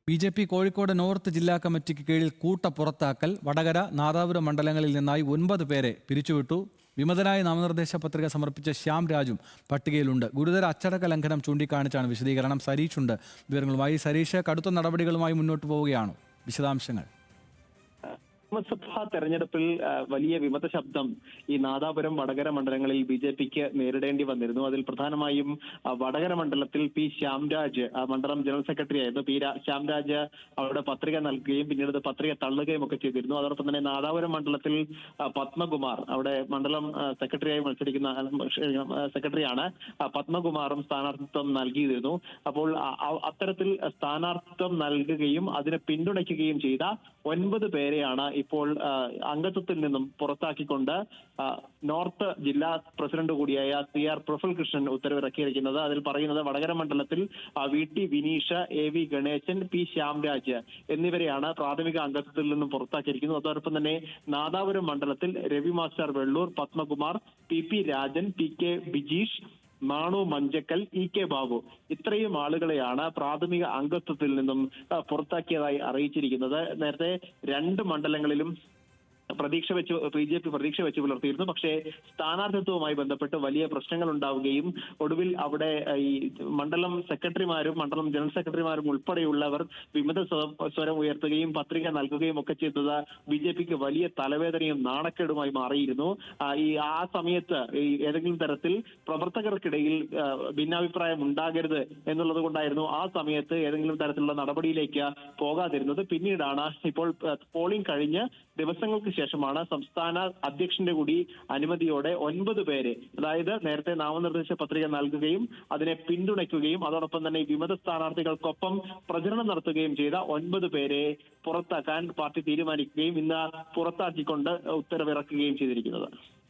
BJP. Kozhikode north ജില്ലാ കമ്മിറ്റിക്ക് കീഴിൽ കൂട്ട പുറത്താക്കൽ. വടകര, നാദാപുരം മണ്ഡലങ്ങളിൽ നിന്നായി 9 പേരെ പിരിച്ചുവിട്ടു. വിമതനായി നാമനിർദ്ദേശ പത്രിക സമർപ്പിച്ച ശ്യാം രാജും പട്ടികയിലുണ്ട്. ഗുരുതര അച്ചടക്ക ലംഘനം ചൂണ്ടിക്കാണിച്ചാണ് വിശദീകരണം. സരീഷുണ്ട് വിവരങ്ങളുമായി. സരീഷ്, കടുത്ത നടപടികളുമായി മുന്നോട്ട് പോവുകയാണോ? വിശദാംശങ്ങൾ. നിയമസഭാ തെരഞ്ഞെടുപ്പിൽ വലിയ വിമത ശബ്ദം ഈ നാദാപുരം, വടകര മണ്ഡലങ്ങളിൽ ബി.ജെ.പിക്ക് നേരിടേണ്ടി വന്നിരുന്നു. അതിൽ പ്രധാനമായും വടകര മണ്ഡലത്തിൽ പി ശ്യാംരാജ് മണ്ഡലം ജനറൽ സെക്രട്ടറി ആയിരുന്നു. ശ്യാംരാജ് അവിടെ പത്രിക നൽകുകയും പിന്നീട് പത്രിക തള്ളുകയും ഒക്കെ ചെയ്തിരുന്നു. അതോടൊപ്പം തന്നെ നാദാപുരം മണ്ഡലത്തിൽ പത്മകുമാർ, അവിടെ മണ്ഡലം സെക്രട്ടറിയായി മത്സരിക്കുന്ന സെക്രട്ടറിയാണ്, പത്മകുമാറും സ്ഥാനാർത്ഥിത്വം നൽകിയിരുന്നു. അപ്പോൾ അത്തരത്തിൽ സ്ഥാനാർത്ഥിത്വം നൽകുകയും അതിനെ പിന്തുണയ്ക്കുകയും ചെയ്ത 9 പേരെയാണ് ഇപ്പോൾ അംഗത്വത്തിൽ നിന്നും പുറത്താക്കിക്കൊണ്ട് നോർത്ത് ജില്ലാ പ്രസിഡന്റ് കൂടിയായ CR പ്രഫുൽ കൃഷ്ണൻ ഉത്തരവിറക്കിയിരിക്കുന്നത്. അതിൽ പറയുന്നത് വടകര മണ്ഡലത്തിൽ VT Vineesh, AV Ganesan, P Shyamraj എന്നിവരെയാണ് പ്രാഥമിക അംഗത്വത്തിൽ നിന്നും പുറത്താക്കിയിരിക്കുന്നത്. അതോടൊപ്പം തന്നെ നാദാപുരം മണ്ഡലത്തിൽ Ravi master Vellur, Padmakumar, PP Rajan, PK Bijeesh, Manu Manchakkal, EK Babu ഇത്രയും ആളുകളെയാണ് പ്രാഥമിക അംഗത്വത്തിൽ നിന്നും പുറത്താക്കിയതായി അറിയിച്ചിരിക്കുന്നത്. നേരത്തെ 2 മണ്ഡലങ്ങളിലും ബി.ജെ.പി. പ്രതീക്ഷ വെച്ച് പുലർത്തിയിരുന്നു. പക്ഷേ സ്ഥാനാർത്ഥിത്വവുമായി ബന്ധപ്പെട്ട് വലിയ പ്രശ്നങ്ങൾ ഉണ്ടാവുകയും ഒടുവിൽ അവിടെ ഈ മണ്ഡലം സെക്രട്ടറിമാരും മണ്ഡലം ജനറൽ സെക്രട്ടറിമാരും ഉൾപ്പെടെയുള്ളവർ വിമത സ്വരം ഉയർത്തുകയും പത്രിക നൽകുകയും ഒക്കെ ചെയ്തത് ബി.ജെ.പിക്ക് വലിയ തലവേദനയും നാണക്കേടുമായി മാറിയിരുന്നു. ആ സമയത്ത് ഏതെങ്കിലും തരത്തിൽ പ്രവർത്തകർക്കിടയിൽ ഭിന്നാഭിപ്രായം ഉണ്ടാകരുത് എന്നുള്ളത് കൊണ്ടായിരുന്നു ആ സമയത്ത് ഏതെങ്കിലും തരത്തിലുള്ള നടപടിയിലേക്ക് പോകാതിരുന്നത്. പിന്നീടാണ് ഇപ്പോൾ പോളിംഗ് കഴിഞ്ഞ് ദിവസങ്ങൾക്ക് ശേഷമാണ് സംസ്ഥാന അധ്യക്ഷന്റെ കൂടി അനുമതിയോടെ 9 പേരെ, അതായത് നേരത്തെ നാമനിർദ്ദേശ പത്രിക നൽകുകയും അതിനെ പിന്തുണയ്ക്കുകയും അതോടൊപ്പം തന്നെ വിമത സ്ഥാനാർത്ഥികൾക്കൊപ്പം പ്രചരണം നടത്തുകയും ചെയ്ത 9 പേരെ പുറത്താക്കാൻ പാർട്ടി തീരുമാനിക്കുകയും ഇന്ന് പുറത്താക്കിക്കൊണ്ട് ഉത്തരവിറക്കുകയും ചെയ്തിരിക്കുന്നത്.